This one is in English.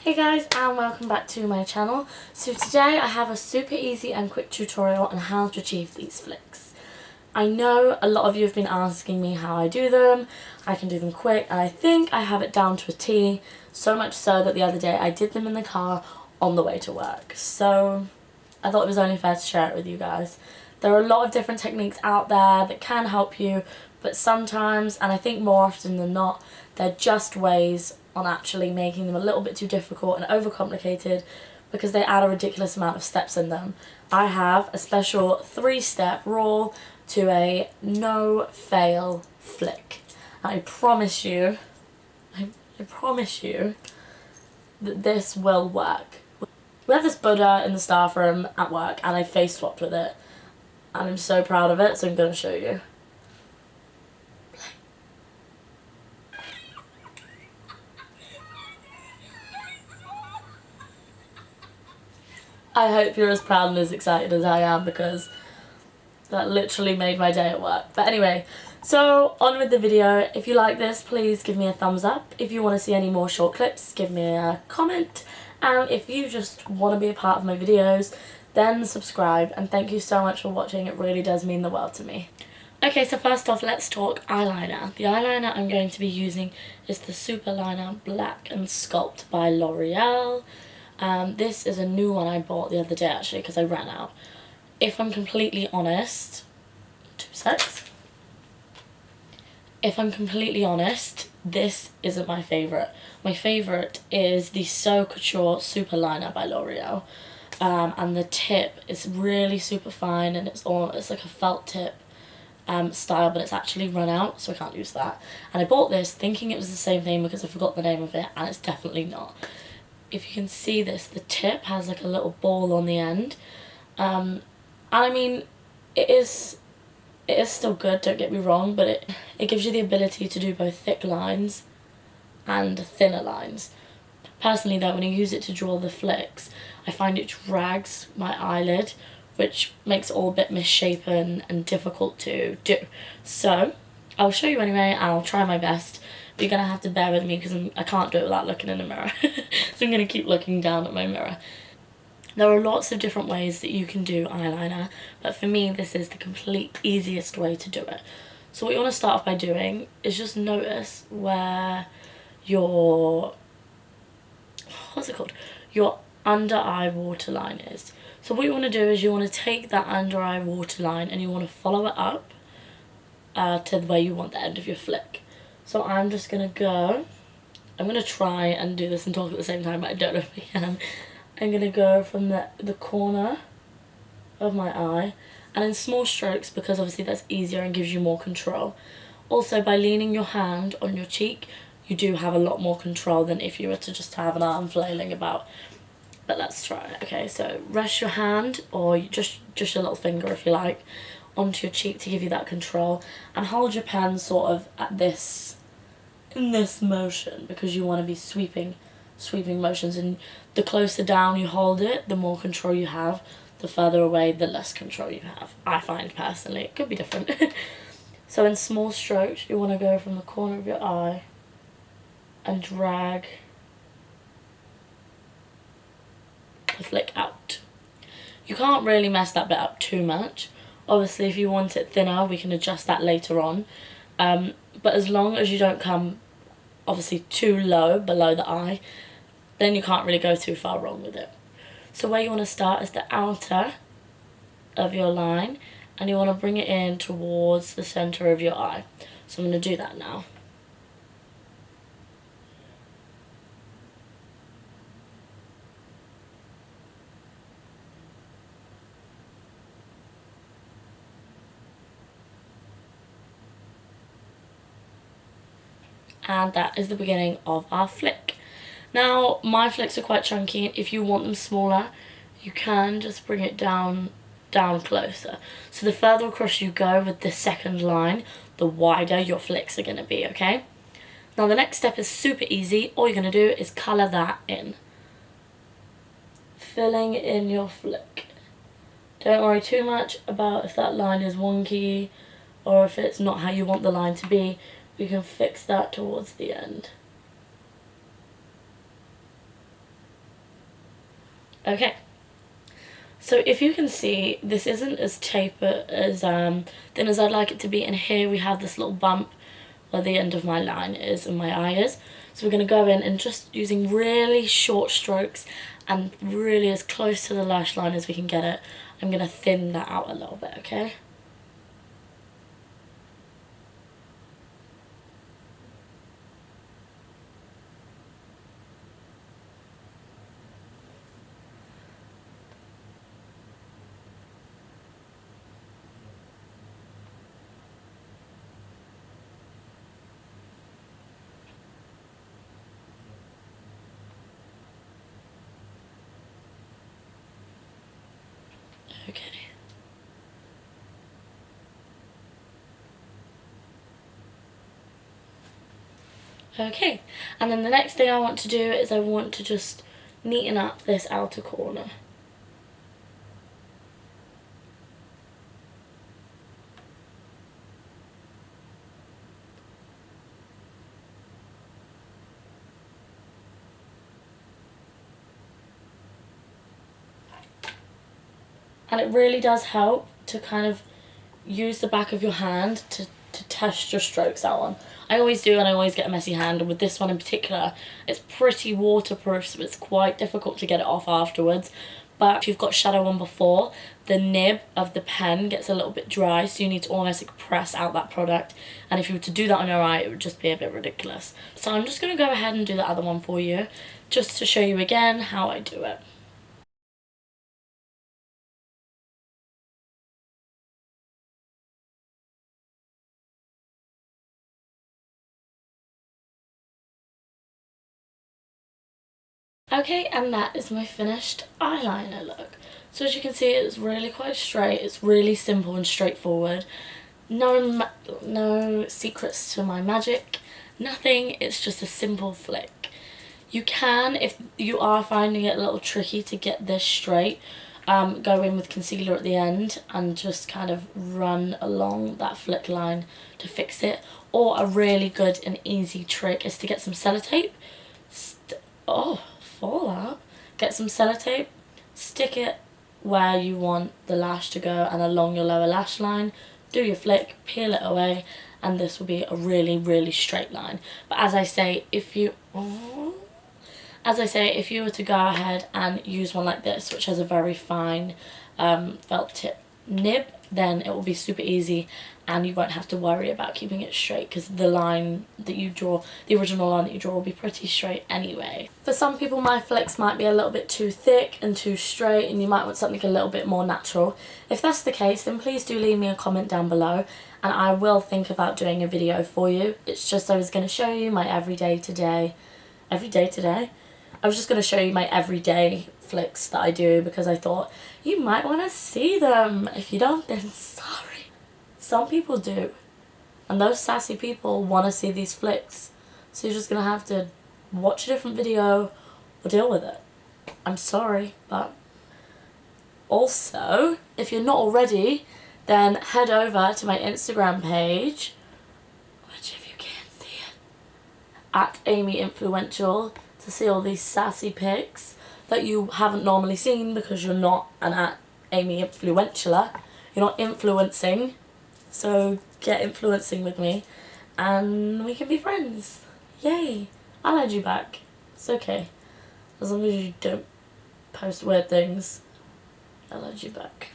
Hey guys, and welcome back to my channel. So today I have a super easy and quick tutorial on how to achieve these flicks. I know a lot of you have been asking me how I do them. I can do them quick, and I think I have it down to a T, so much so that the other day I did them in the car on the way to work. So I thought it was only fair to share it with you guys. There are a lot of different techniques out there that can help you, but sometimes, and I think more often than not, they're just ways on actually making them a little bit too difficult and overcomplicated because they add a ridiculous amount of steps in them. I have a special 3-step rule to a no-fail flick. I promise you that this will work. We have this Buddha in the staff room at work and I face swapped with it. And I'm so proud of it, so I'm going to show you. I hope you're as proud and as excited as I am because that literally made my day at work. But anyway, so on with the video. If you like this, please give me a thumbs up. If you want to see any more short clips, give me a comment. And if you just want to be a part of my videos, then subscribe. And thank you so much for watching. It really does mean the world to me. Okay, so first off, let's talk eyeliner. The eyeliner I'm going to be using is the Superliner Black and Sculpt by L'Oreal. This is a new one I bought the other day actually because I ran out. If I'm completely honest, If I'm completely honest, this isn't my favourite. My favourite is the So Couture Superliner by L'Oreal. And the tip is really super fine and it's like a felt tip style, but it's actually run out, so I can't use that. And I bought this thinking it was the same thing because I forgot the name of it, and it's definitely not. If you can see this, the tip has like a little ball on the end. And I mean, it is still good, don't get me wrong, but it gives you the ability to do both thick lines and thinner lines. Personally though, when you use it to draw the flicks, I find it drags my eyelid, which makes it all a bit misshapen and difficult to do. So I'll show you anyway, and I'll try my best. But you're going to have to bear with me because I can't do it without looking in the mirror. So I'm going to keep looking down at my mirror. There are lots of different ways that you can do eyeliner, but for me this is the complete easiest way to do it. So what you want to start off by doing is just notice where your your under eye waterline is. So what you want to do is you want to take that under eye waterline and you want to follow it up to where you want the end of your flick. So I'm just going to try and do this and talk at the same time, but I don't know if I can. I'm going to go from the corner of my eye, and in small strokes because obviously that's easier and gives you more control. Also, by leaning your hand on your cheek, you do have a lot more control than if you were to just have an arm flailing about. But let's try it. Okay, so rest your hand, or just your little finger if you like, onto your cheek to give you that control, and hold your pen sort of at in this motion because you want to be sweeping motions, and the closer down you hold it, the more control you have. The further away, the less control you have. I find personally, it could be different. So in small strokes, you want to go from the corner of your eye and drag the flick out. You can't really mess that bit up too much. Obviously, if you want it thinner, we can adjust that later on. But as long as you don't come, obviously, too low below the eye, then you can't really go too far wrong with it. So where you want to start is the outer of your line, and you want to bring it in towards the centre of your eye. So I'm going to do that now. And that is the beginning of our flick. Now, my flicks are quite chunky. If you want them smaller, you can just bring it down closer. So the further across you go with the second line, the wider your flicks are going to be, okay? Now the next step is super easy. All you're going to do is colour that in. Filling in your flick. Don't worry too much about if that line is wonky or if it's not how you want the line to be. We can fix that towards the end. Okay. So if you can see, this isn't as taper as thin as I'd like it to be, and here we have this little bump where the end of my line is and my eye is. So we're going to go in and just using really short strokes and really as close to the lash line as we can get it, I'm going to thin that out a little bit, okay? Okay. Okay, and then the next thing I want to do is I want to just neaten up this outer corner. And it really does help to kind of use the back of your hand to test your strokes out on. I always do, and I always get a messy hand, and with this one in particular, it's pretty waterproof, so it's quite difficult to get it off afterwards. But if you've got shadow on before, the nib of the pen gets a little bit dry, so you need to almost like press out that product. And if you were to do that on your eye, it would just be a bit ridiculous. So I'm just going to go ahead and do the other one for you, just to show you again how I do it. Okay, and that is my finished eyeliner look. So as you can see, it's really quite straight, it's really simple and straightforward. No secrets to my magic, nothing, it's just a simple flick. You can, if you are finding it a little tricky to get this straight, go in with concealer at the end and just kind of run along that flick line to fix it. Or a really good and easy trick is to get some sellotape. Fallout. Get some sellotape, stick it where you want the lash to go and along your lower lash line, do your flick, peel it away, and this will be a really, really straight line. But as I say, if you were to go ahead and use one like this, which has a very fine felt tip nib, then it will be super easy and you won't have to worry about keeping it straight, because the line that you draw, the original line that you draw, will be pretty straight anyway. For some people, my flicks might be a little bit too thick and too straight, and you might want something a little bit more natural. If that's the case, then please do leave me a comment down below and I will think about doing a video for you. It's just I was going to show you my everyday today. I was just going to show you my everyday flicks that I do, because I thought you might want to see them. If you don't, then sorry. Some people do, and those sassy people want to see these flicks, so you're just going to have to watch a different video or deal with it. I'm sorry, but also, if you're not already, then head over to my Instagram page, which if you can't see it, at Amy Influential, to see all these sassy pics that you haven't normally seen because you're not an at Amy Influentialer. You're not influencing, so get influencing with me and we can be friends. Yay! I'll add you back. It's okay. As long as you don't post weird things, I'll add you back.